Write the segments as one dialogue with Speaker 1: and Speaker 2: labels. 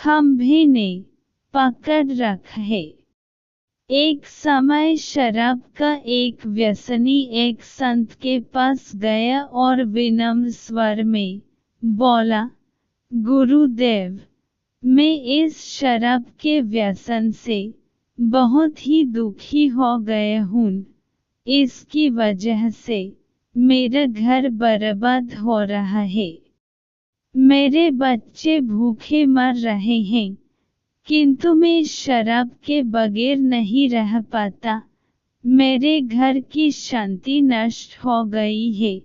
Speaker 1: खंभे ने पकड़ रखा है। एक समय शराब का एक व्यसनी एक संत के पास गया और विनम्र स्वर में बोला, गुरुदेव, मैं इस शराब के व्यसन से बहुत ही दुखी हो गया हूँ। इसकी वजह से मेरा घर बर्बाद हो रहा है। मेरे बच्चे भूखे मर रहे हैं, किंतु मैं शराब के बगैर नहीं रह पाता। मेरे घर की शांति नष्ट हो गई है।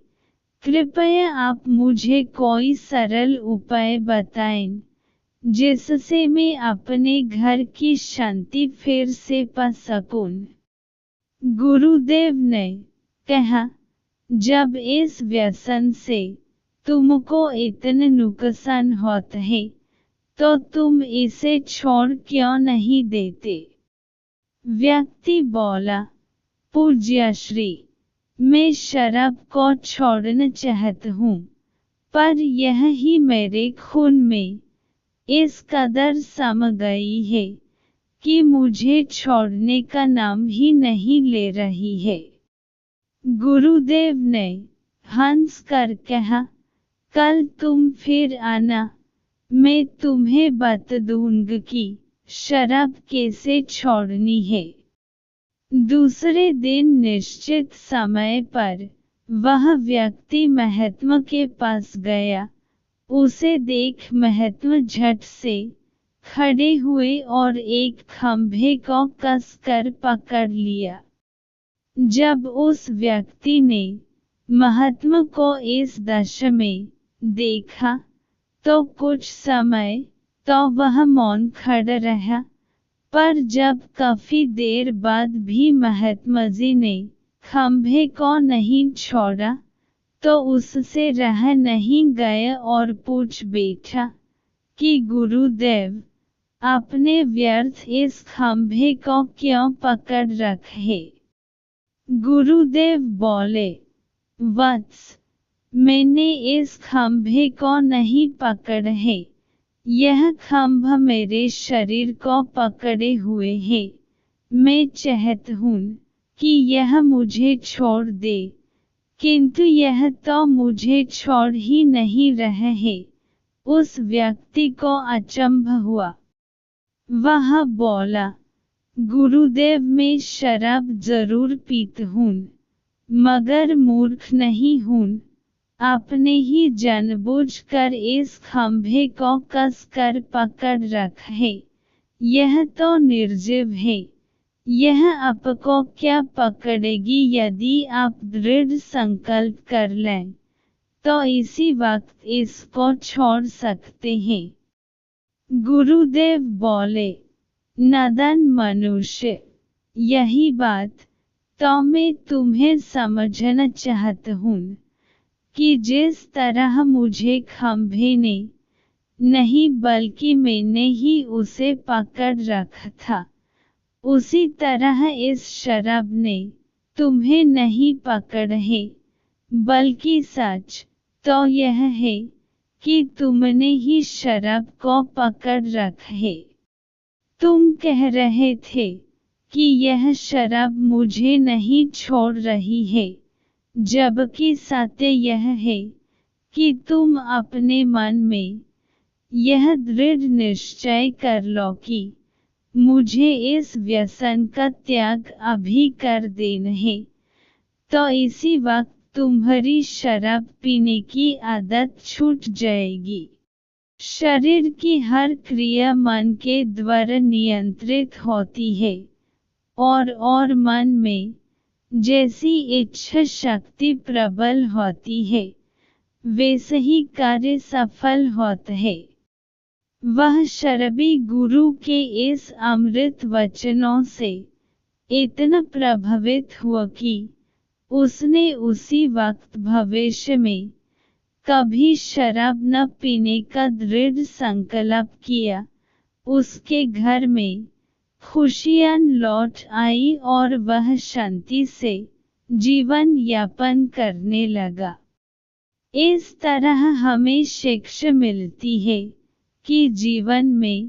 Speaker 1: कृपया आप मुझे कोई सरल उपाय बताएं, जिससे मैं अपने घर की शांति फिर से पा सकूं। गुरुदेव ने कहा, जब इस व्यसन से तुमको इतना नुकसान होता है, तो तुम इसे छोड़ क्यों नहीं देते? व्यक्ति बोला, पूज्यश्री, मैं शराब को छोड़ना चाहता हूँ, पर यह ही मेरे खून में इस कदर सम गई है कि मुझे छोड़ने का नाम ही नहीं ले रही है। गुरुदेव ने हंस कर कहा, कल तुम फिर आना, मैं तुम्हें बता दूंगा कि शराब कैसे छोड़नी है। दूसरे दिन निश्चित समय पर वह व्यक्ति महात्मा के पास गया। उसे देख महात्मा झट से खड़े हुए और एक खंभे को कसकर पकड़ लिया। जब उस व्यक्ति ने महात्मा को इस दशा में देखा, तो कुछ समय तो वह मौन खड़ा रहा, पर जब काफी देर बाद भी महात्मा जी ने खंभे को नहीं छोड़ा, तो उससे रह नहीं गया और पूछ बैठा कि गुरुदेव, आपने व्यर्थ इस खंभे को क्यों पकड़ रखा है? गुरुदेव बोले, वत्स, मैंने इस खंभे को नहीं पकड़ा है। यह खंभा मेरे शरीर को पकड़े हुए है। मैं चाहता हूँ कि यह मुझे छोड़ दे, किंतु यह तो मुझे छोड़ ही नहीं रहा है। उस व्यक्ति को अचंभ हुआ। वह बोला, गुरुदेव, मैं शराब जरूर पीता हूँ, मगर मूर्ख नहीं हूँ। आपने ही जानबूझकर इस खंभे को कसकर पकड़ रखा है। यह तो निर्जीव है। यह आपको क्या पकड़ेगी? यदि आप दृढ़ संकल्प कर लें, तो इसी वक्त इसको छोड़ सकते हैं। गुरुदेव बोले, नादान मनुष्य, यही बात तो मैं तुम्हें समझना चाहता हूँ कि जिस तरह मुझे खंभे ने नहीं बल्कि मैंने ही उसे पकड़ रखा था, उसी तरह इस शराब ने तुम्हें नहीं पकड़ा है। बल्कि सच तो यह है कि तुमने ही शराब को पकड़ रखा है। तुम कह रहे थे कि यह शराब मुझे नहीं छोड़ रही है, जबकि सत्य यह है कि तुम अपने मन में यह दृढ़ निश्चय कर लो कि मुझे इस व्यसन का त्याग अभी कर देना है, तो इसी वक्त तुम्हारी शराब पीने की आदत छूट जाएगी। शरीर की हर क्रिया मन के द्वारा नियंत्रित होती है, और मन में जैसी इच्छा शक्ति प्रबल होती है, वैसे ही कार्य सफल होता है। वह शराबी गुरु के इस अमृत वचनों से इतना प्रभावित हुआ कि उसने उसी वक्त भविष्य में कभी शराब न पीने का दृढ़ संकल्प किया। उसके घर में खुशियाँ लौट आई और वह शांति से जीवन यापन करने लगा। इस तरह हमें शिक्षा मिलती है कि जीवन में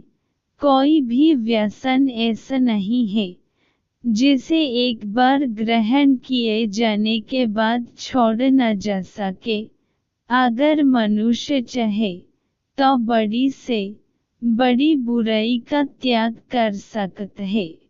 Speaker 1: कोई भी व्यसन ऐसा नहीं है जिसे एक बार ग्रहण किए जाने के बाद छोड़ा न जा सके। अगर मनुष्य चाहे तो बड़ी से बड़ी बुराई का त्याग कर सकता है।